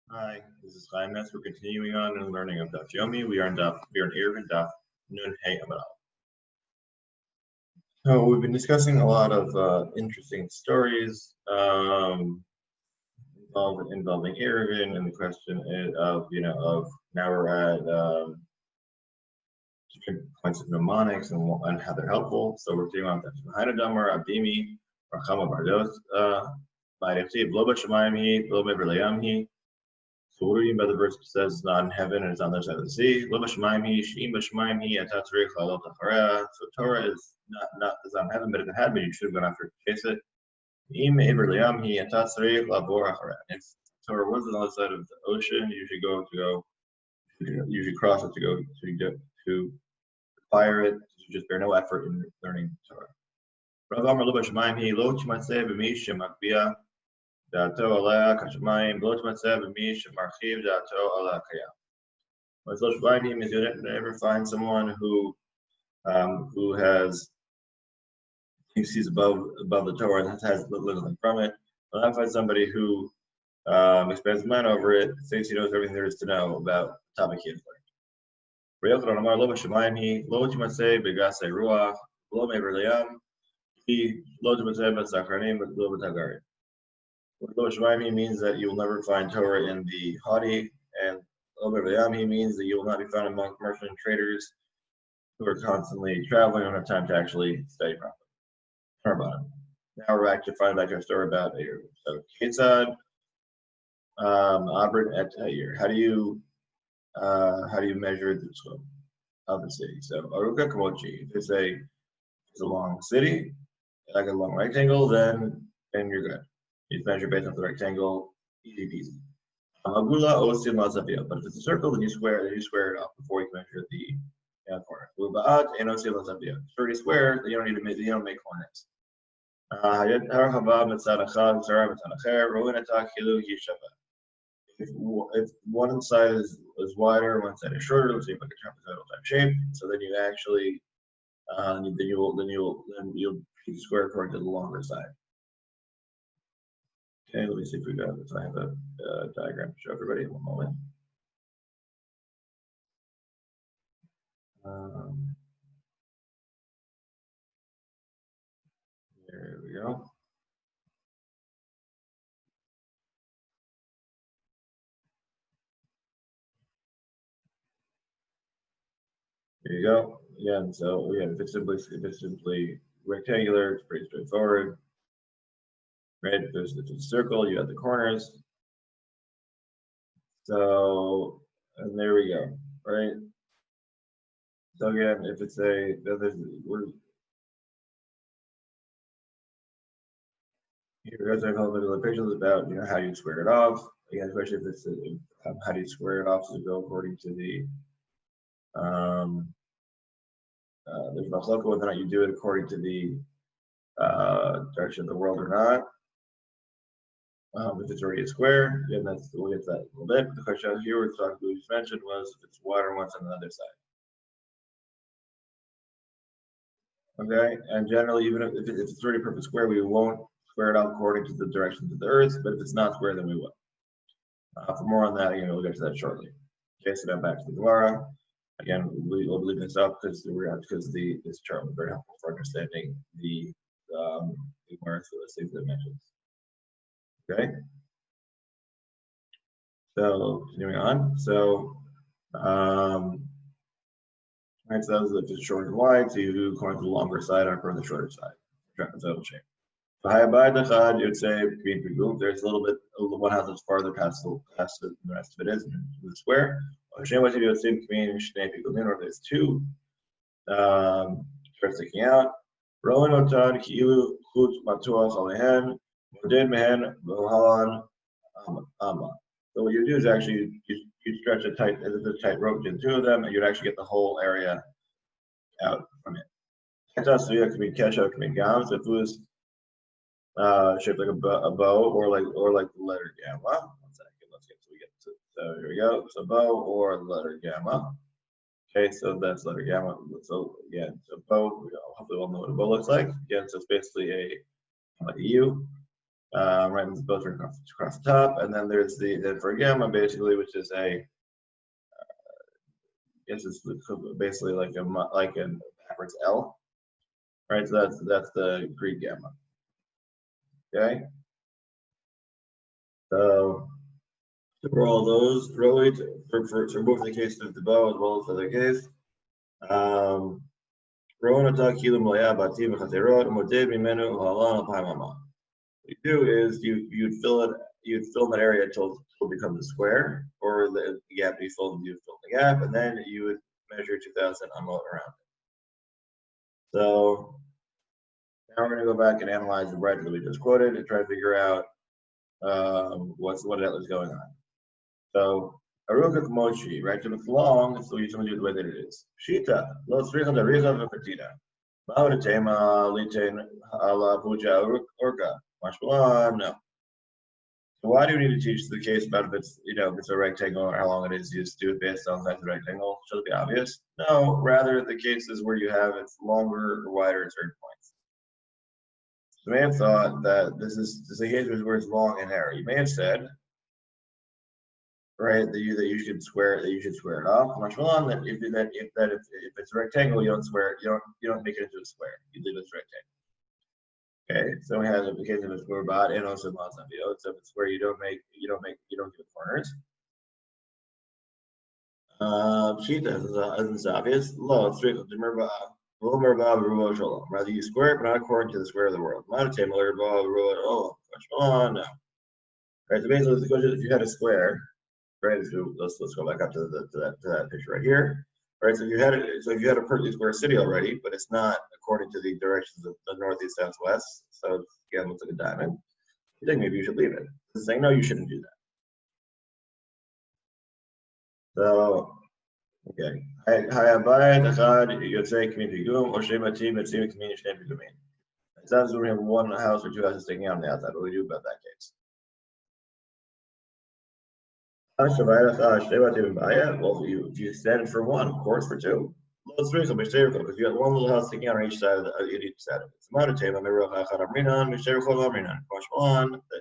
Hi, this is Chaim. We're continuing on and learning of Daf Yomi. We are in Eruvin Daf Nun Hey Amal. So we've been discussing a lot of interesting stories involving Eruvin, and the question of now we're at different points of mnemonics and how they're helpful. So we're doing on Daf Hainadamar Abdimi Rachama Bardos Ba'Refti Bloba Shemayim Bloba Berlayam. So what do you mean by the verse that says it's not in heaven and it's on the other side of the sea? So Torah is not on heaven, but if it had been, you should have gone after to chase it. If Torah was on the other side of the ocean, you should cross it to fire it. You just bear no effort in learning Torah. דעתו עליה כשמיים, לא תמצא במי שמרחיב דעתו על הקיים. What social binding is you never find someone who thinks he's above the Torah and has little from it. But I find somebody who expands his mind over it, thinks he knows everything there is to know about the topic he has learned. לא בשמיים היא, לא תמצא בגסי רוח, לא מעבר לים, היא לא תמצא בסקרנים ולא בתגרים. Lo Shemaimi means that you will never find Torah in the haughty, and Lo Berlayami means that you will not be found among merchant traders who are constantly traveling and don't have time to actually study properly. Now we're back to our story about Eruvin. So Ketzad Abrid et Hayir. How do you measure the scope of the city? So Aruka Kamochi. If it's a long city, like a long rectangle, then you're good. You measure based off the rectangle, easy peasy. But if it's a circle, then you square it off before you can measure the corner. It's already square, then you don't make corners. If one side is wider, one side is shorter, let's say like a trapezoidal type shape. So then you actually you'll square according to the longer side. Okay, let me see if we got this. I have a diagram to show everybody in one moment. There we go. There you go. Again, so if it's simply rectangular, it's pretty straightforward. Right? If it's a circle, you have the corners. So, and there we go. Right? So again, if it's here's a couple of pictures about how you square it off. Again, especially if it's how do you square it off to go according to the there's no chalka whether or not you do it according to the direction of the world or not. If it's already a square, again, we'll get to that a little bit. The question here we just mentioned was if it's wider on one side on the other side. Okay, and generally, even if it's already a perfect square, we won't square it out according to the directions of the Earth. But if it's not square, then we will. For more on that, again, we'll get to that shortly. Okay, so now back to the Gemara. Again, we'll leave this up because this chart was very helpful for understanding the Gemara for the things that it mentions. Okay. So continuing on. So right, so that was if it's short and wide, so you do according to the longer side or the shorter side. Trapezoidal shape. So Hayabad you would say between three groups, there's a little bit one house that's farther past the rest of it is in the square. Or there's two strips sticking out. Rowan Otan Kilu Kut Matuach Alehem Moded Mehen Lohalan Amma. So what you do is actually you stretch a tight rope between the two of them, and you'd actually get the whole area out from it. So it can be kesha, it can be gam. So if it was shaped like a bow or like the letter gamma. 1 second, let's get to so here we go. So bow or letter gamma. Okay, so that's letter gamma. So again, so bow. Hopefully we'll know what a bow looks like. Again, so it's basically like a U. Right, it's built across the top, and then there's then for a gamma basically, which is it's basically like an backwards L, right? So that's the Greek gamma. Okay. So for all those, really, for both the case of the bow as well as the other case, what you do is you'd fill in that area until it becomes a square, or the gap you fill in the gap, and then you would measure 2,000 amot around it. So now we're going to go back and analyze the breadth that we just quoted and try to figure out what is going on. So Aruka Mochi, right? If it's long, so you tell me the way that it is. Shita, lo tzricha daricha v'katina. Ma'odatema litain ala puja orka. Mashmalan, no. So why do we need to teach the case about if it's if it's a rectangle or how long it is? You just do it based on the size of the rectangle. Should it be obvious? No, rather the cases where you have it's longer or wider at certain points. So you may have thought that this is a case where it's long and narrow. You may have said, right, that you should square it off. Mashmalan, that if it's a rectangle, you don't square it. You don't make it into a square. You leave it as a rectangle. Okay, so we have the case of a square bot and also Mazavio. So if it's where you don't give corners. Shita is obvious. Lo, it's straight rather you square it, but not according to the square of the world. No. Right, so basically if you had a square, right? So let's go back up to that picture right here. Right, so if you had a perfectly square city already, but it's not according to the directions of the northeast, south, west. So again, looks like a diamond. You think maybe you should leave it. It's saying no, you shouldn't do that. So okay, it sounds like we have one house or two houses sticking out on the outside. What do we do about that case? Well, if you stand for one, of course, for two. Because you have one little house sticking out on each side of each side of it. That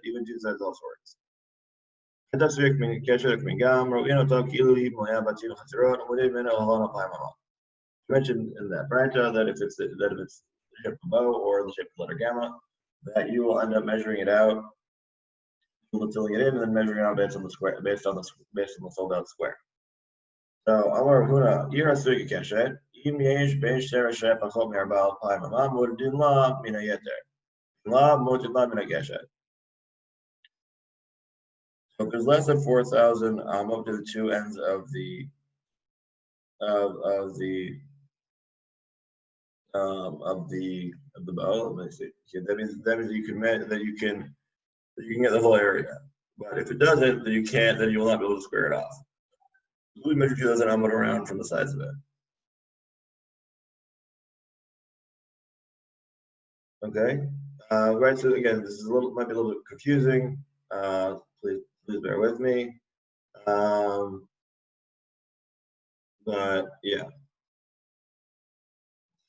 even two sides also works. Mentioned in that Branta that if it's the shape of bow or the shape of letter gamma, that you will end up measuring it out, filling it in, and then measuring it out based on the sold out square. So Amar Huna, Irasuki Keshet, Imish Besh Serashep Achom Herbal Paimam would do la mina yeter. La moted la mina geshet. So if there's less than 4,000 up to the two ends of the bow. Let me see. That means you can get the whole area. But if it doesn't, then you can't. Then you will not be able to square it off. We measure 2,000 amot around from the sides of it. Okay. Right. So again, this is might be a little bit confusing. Please bear with me. But yeah.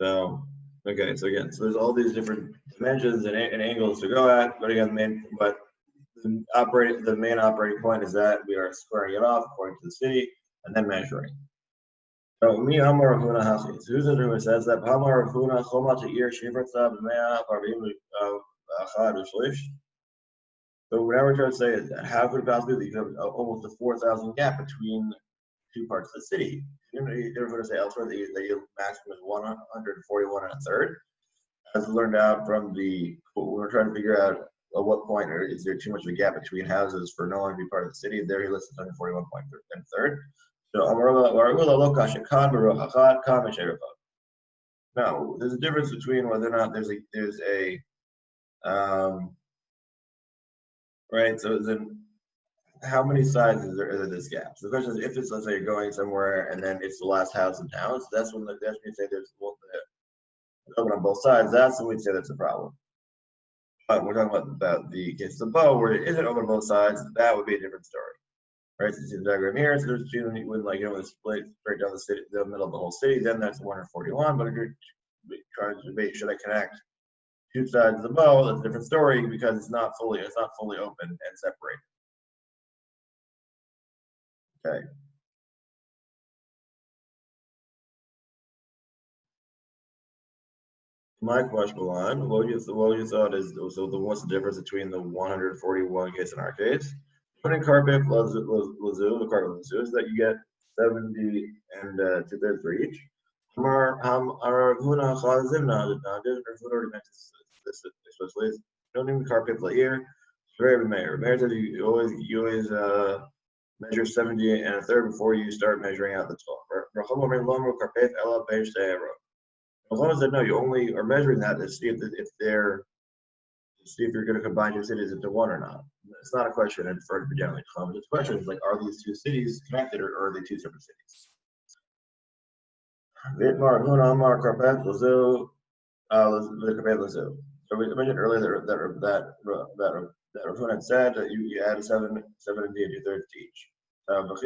So okay. So again, so there's all these different dimensions and angles to go at. But again, the main operating point is that we are squaring it off according to the city and then measuring. So mi Amar Huna Hasi. So who's the who says that Amar Huna Choma to Ir Shivratza B'Mea Parvim Achad Ushlish. So whatever we're trying to say is that how could it possibly be that you have almost a 4,000 gap between two parts of the city? You're going to say elsewhere that your maximum is 141 and a third. As we learned out from we're trying to figure out at what point is there too much of a gap between houses for no longer to be part of the city. There he lists 141 and a third. So now there's a difference between whether or not there's a right. So then how many sides is there this gap? So the question is, if it's, let's say you're going somewhere and then it's the last house in town, so that's when you say there's open on both sides. That's when we'd say that's a problem. But we're talking about the case of the bow where it isn't open on both sides. That would be a different story. Right, so you see the diagram here. So there's two when split straight down the middle of the whole city, then that's 141. But if you're trying to debate, should I connect two sides of the bow, that's a different story because it's not fully open and separated. Okay. My question, Milan, what you thought is so what's the difference between the 141 case in our case? Putting carpet lazu, the carpet lazu is that you get 70 and 2/3 for each. Already mentioned this especially is don't even carpet la ear. Very mayor. Mayor says you always measure 70 and 1/3 before you start measuring out the 12. As said no, you only are measuring that to see if you're going to combine two cities into one or not. It's not a question for generally common. The question is like, are these two cities connected or are they two separate cities? So we mentioned earlier that Eruvin had said that you add 7 and 2/3 to each. No,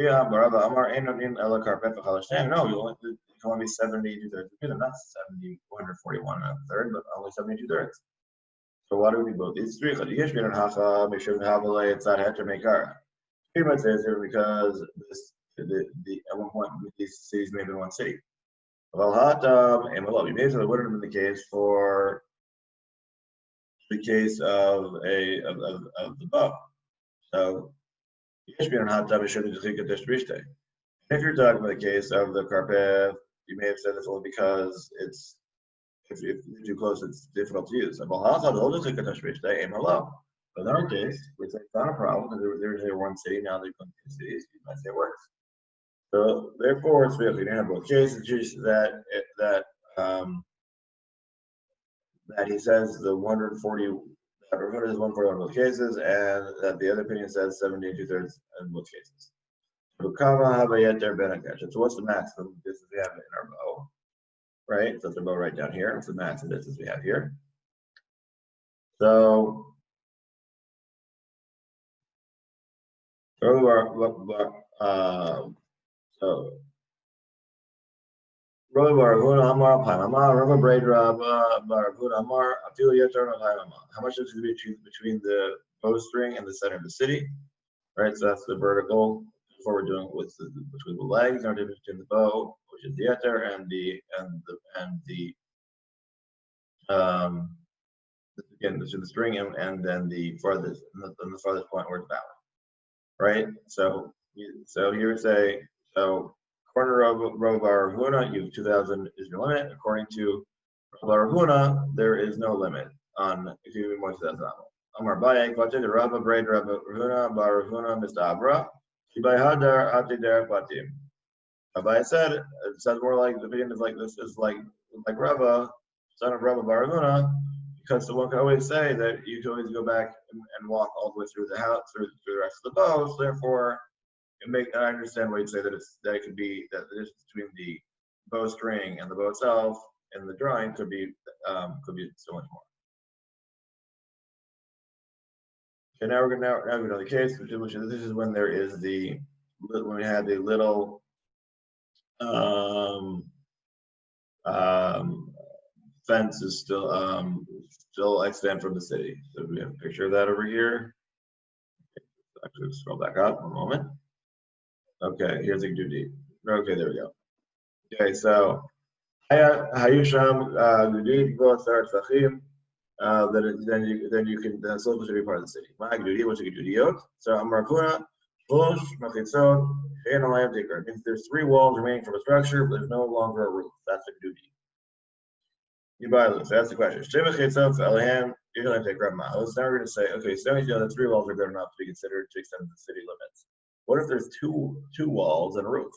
you can only be 70 2/3 together, not 70 141 and 1/3, but only 70 2/3. So why do we do both these three? Make sure to have a lay inside Heter Mekara. Pretty much says here because at one point these cities may be one city. Well, and we may say it would have been the case for the case of the bow. So if you're talking about the case of the carpet, you may have said this only because it's if you're too close, it's difficult to use. But in our case, we say it's not a problem because there's one city, now they're going to two cities, you might say it works. So therefore, it's really you have both cases that he says the 140 that is 141 in both cases, and that the other opinion says 70 2/3 in both cases. So what's the maximum distance we have in our bow? Right? So it's a bow right down here. It's the maximum distance we have here. So how much is it between the bowstring and the center of the city? Right, so that's the vertical. What we're doing with between the legs, or between the bow, which is the yeter, and the again, between the string and then the farthest point where it's bound. Right, so here we say corner of Rav Bar Huna, you have 2,000 is your limit. According to Rav Bar Huna, there is no limit on if you even more 2,000. Amar Bayek, Vated Rav Braid Rav Huna Bar Huna Mistabra, Shibai Hadar Atider Patim. Abai said it sounds more like the beginning is like this is like Rava, son of Rav Bar Huna, because one can always say that you can always go back and walk all the way through the house through the rest of the bow. So therefore, I understand why you'd say that it could be that the distance between the bowstring and the bow itself and the drawing could be so much more. Okay, now we're going to the case, which is this is when there is when we have the little fence is still extant from the city. So we have a picture of that over here. Actually, scroll back up one moment. Okay, here's a Gudit. Okay, there we go. Okay, so Hayusham Gudit Vosar Tzachim. Then you can Silva should be part of the city. My Gudit, what's a Gudiyot? So Amarkuna, Vosh, Machitzon, and Alayam Tikar. It means there's 3 walls remaining from a structure, but there's no longer a roof. That's a Gudit. You buy this. So that's the question. Shema Chitzon, Alayam, you're going to take Ramah. Now we're going to say, okay, so the 3 walls are good enough to be considered to extend the city limits. What if there's two walls and a roof?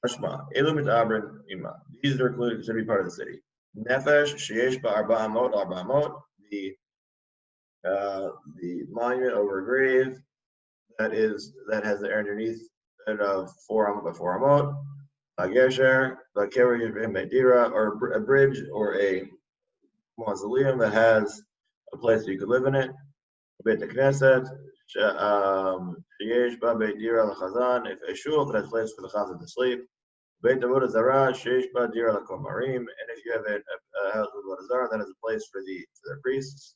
Ashma, Elumit Abrin Ima. These are included to be part of the city. Nefesh, Sheesh Ba'arba Amot, the monument over a grave that has the air underneath it of 4 Amot by 4 Amot. Gesher, Bakeri Medira, or a bridge or a mausoleum that has a place you could live in it. Beit Knesset, Sheyesh Ba Beit Dira LaChazan, if a shul that has place for the Chazan to sleep. Beit Avodah Zarah sheish ba dira lakomarim, and if you have a house of Avodah Zarah, that is a place for the priests.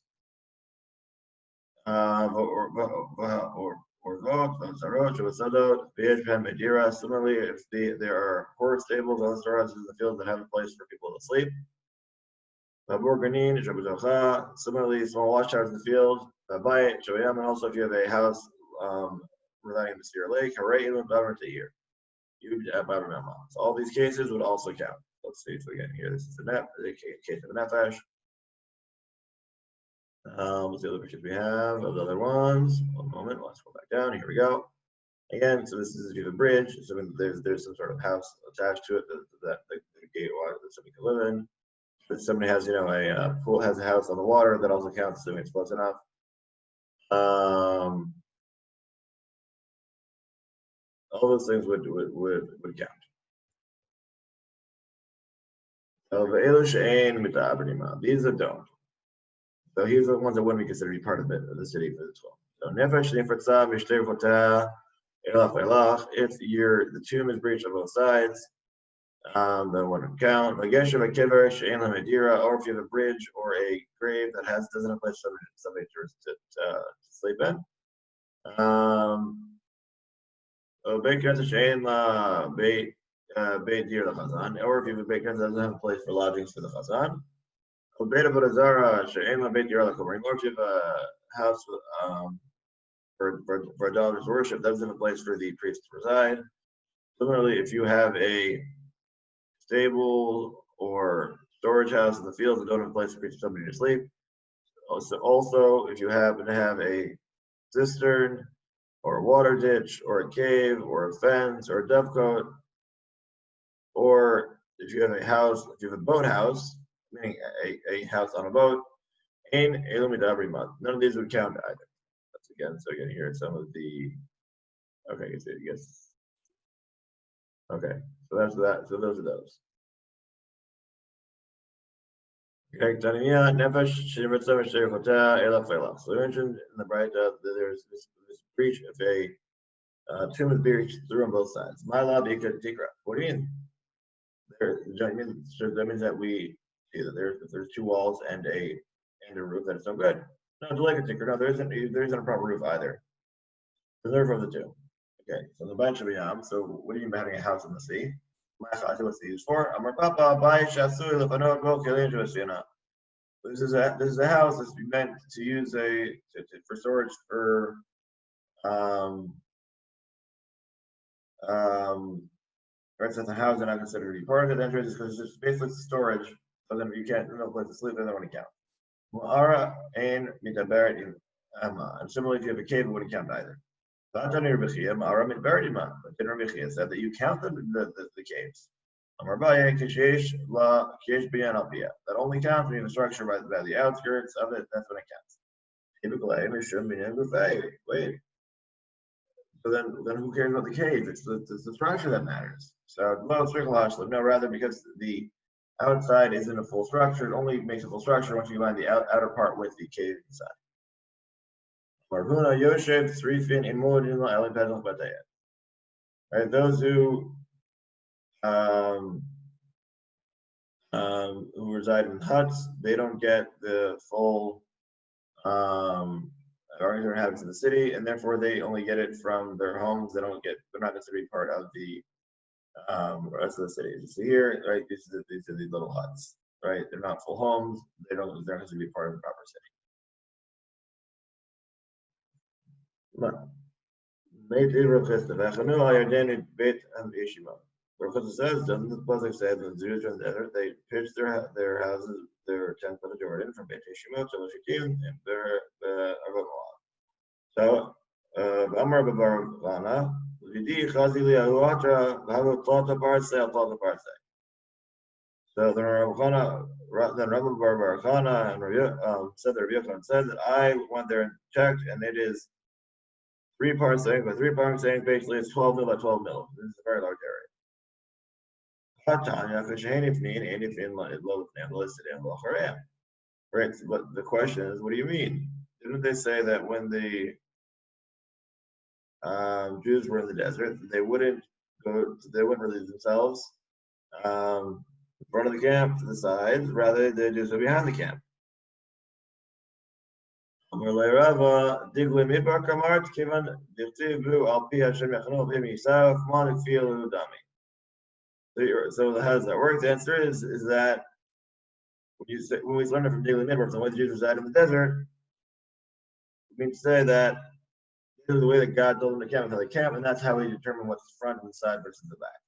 Similarly, if there are horse stables, other storages in the field that have a place for people to sleep. Similarly, small watchtowers in the field. BAYT, and also if you have a house residing in the Seer Lake, so all these cases would also count. Let's see. So again, here this is the case of a nefesh. What's the other pictures we have of the other ones? One moment, let's go back down. Here we go. Again, so this is if you have a bridge, so there's some sort of house attached to it that the gate water that somebody can live in. If somebody has, a pool, has a house on the water, that also counts, assuming it's close enough. All those things would count. These that don't. So here's the ones that wouldn't be considered to be part of the city for the 12. So nefesh if the tomb is breached on both sides, then wouldn't count. Or if you have a bridge or a grave that doesn't have place somebody to sleep in. Or if you have a beit that doesn't have a place for lodgings for the chazan. Or if you have a house for idolatrous worship, that doesn't have a place for the priest to reside. Similarly, if you have a stable or storage house in the fields that don't have a place for somebody to sleep. Also, if you happen to have a cistern or a water ditch or a cave or a fence or a dovecote, or if you have a house, if you have a boathouse, meaning a house on a boat, none of these would count either. That's again, so again, here are some of the, okay, yes. Okay, so that's that. So those are those. Okay, so we mentioned in the BAYT that there's this breach if a tomb is breached through on both sides. What do you mean? That means that we see that if there's two walls and a roof, that it's no good. No, like a tinker. No, there isn't a proper roof either. Preserve of the two. Okay, so the BAYT should be so what do you mean by having a house in the sea? What's the use for? This is a house that's meant to use for storage for right, so the house is not considered to be part of it. Entrance is because it's basically storage, so then you can't no place to sleep, then want to count. And similarly, if you have a cave, it wouldn't count either. But then Rabbi said that you count the caves. That only counts when you have a structure by the outskirts of it. That's when it counts. Wait. So then who cares about the cave? It's the structure that matters. So no, rather because the outside isn't a full structure. It only makes a full structure once you line the outer part with the cave inside. Right, those who reside in huts, they don't get the full inhabitants of the city, and therefore they only get it from their homes. They're not considered to be part of the rest of the city. So here, right, these are the little huts, right? They're not full homes. They're not considered to be part of the proper city. Rav says, doesn't the pasuk say that the Jews in the desert they pitched their houses, their tents by the Jordan from Beit Yeshimot to Shittim and their Arvamah. So, Amar Babarana, Vidi Chazili Ahuatra, Vahu Tlata Parse, Tlata Parse. So then Rabbi Barakana and said that Rabbi Yochanan said that I went there and checked, and it is 3 parts saying, but 3 parts saying basically it's 12 mil by 12 mil. This is a very large area. Right, but the question is, what do you mean? Didn't they say that when the Jews were in the desert, they wouldn't relieve themselves in front of the camp, to the sides, rather they do so behind the camp. So how does that work? The answer is that when we learn it from daily Midrash, the way the Jews reside in the desert, it means to say that this is the way that God told them to camp until they camp, and that's how we determine what's front and side versus the back.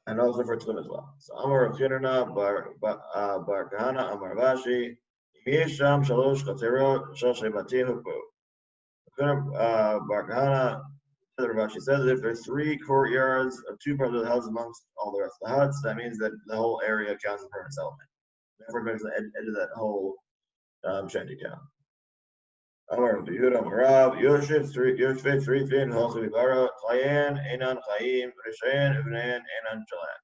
And also for Tlim as well. So Amar Rav Chinana Bar Kahana Amar Vashi Yesham Shalosh Chaterot Shoshe Batim Hupu. Bar Kahana, Rav Vashi says if there's 3 courtyards of 2 parts of the house amongst all the rest of the huts, that means that the whole area counts as permanent settlement. Therefore, it makes the edge of that whole shanty town. Amar Yehuda Amarav Yoshev 3 fin Halsu Vivara Chayan Enan Chaim Rishayan Uvnan Enan Shalan.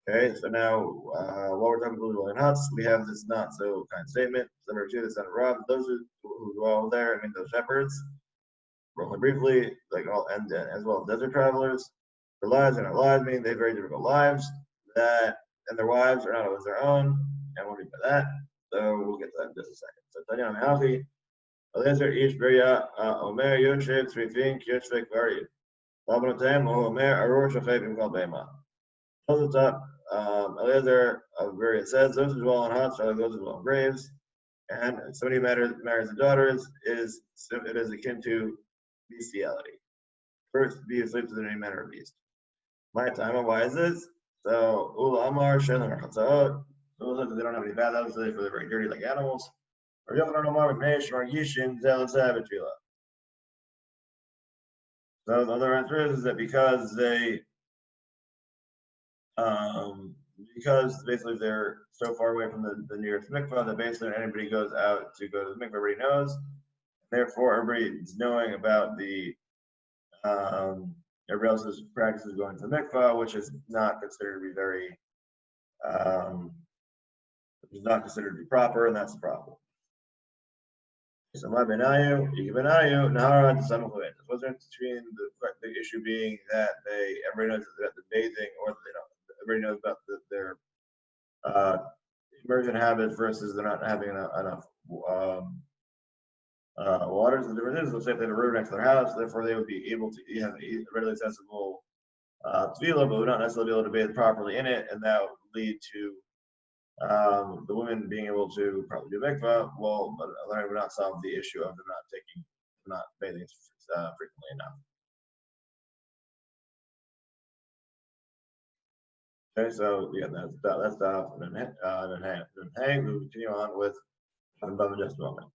Okay, so now while we're talking about dwelling huts, we have this not so kind statement. Number 2, the son of Rav, those who dwell there, I mean those shepherds, real briefly, like all and as well as desert travelers, their lives are not lives, meaning they have very difficult lives, that and their wives are not always their own, and what do we mean by that? So we'll get to that in just a second. So Tanya Mehachi, Eliezer Ish Beria Omer Yoshev Tzrifin Kyoshvek Vari. Labanotem Omer Aror Shachevim Kal Bema. On the top, Eliezer of Beria says, those who dwell on huts are like those who dwell on graves, and if somebody marries the daughters, it is akin to bestiality. First, be asleep to the any manner of beast. My time, why is this? So, Ula Amar, Shelan or Chatzaot, those they don't have any bad habits, they're very dirty like animals. Or Yochanan Amar, Mesh, or Yishin, Zealot Sabbath Tefillah. So, the other answer is that because basically they're so far away from the nearest mikvah that basically when anybody goes out to go to the mikvah, everybody knows. Therefore, everybody's knowing about the everybody else's practices going to the mikvah, which is not considered to be very, which is not considered to be proper, and that's the problem. So my benayu, benayu, nahara, the son of the what's the difference between the issue being that everybody knows that the bathing, or everybody knows about their immersion habits versus they're not having enough water. So the difference is, let's say if they have a river next to their house, therefore they would be able to have a readily accessible tefillah, but would not necessarily be able to bathe properly in it, and that would lead to the women being able to probably do mikvah. Well, but that would not solve the issue of them not bathing frequently enough. Okay, so yeah, that's stuff. And then hang. We continue on with just a moment.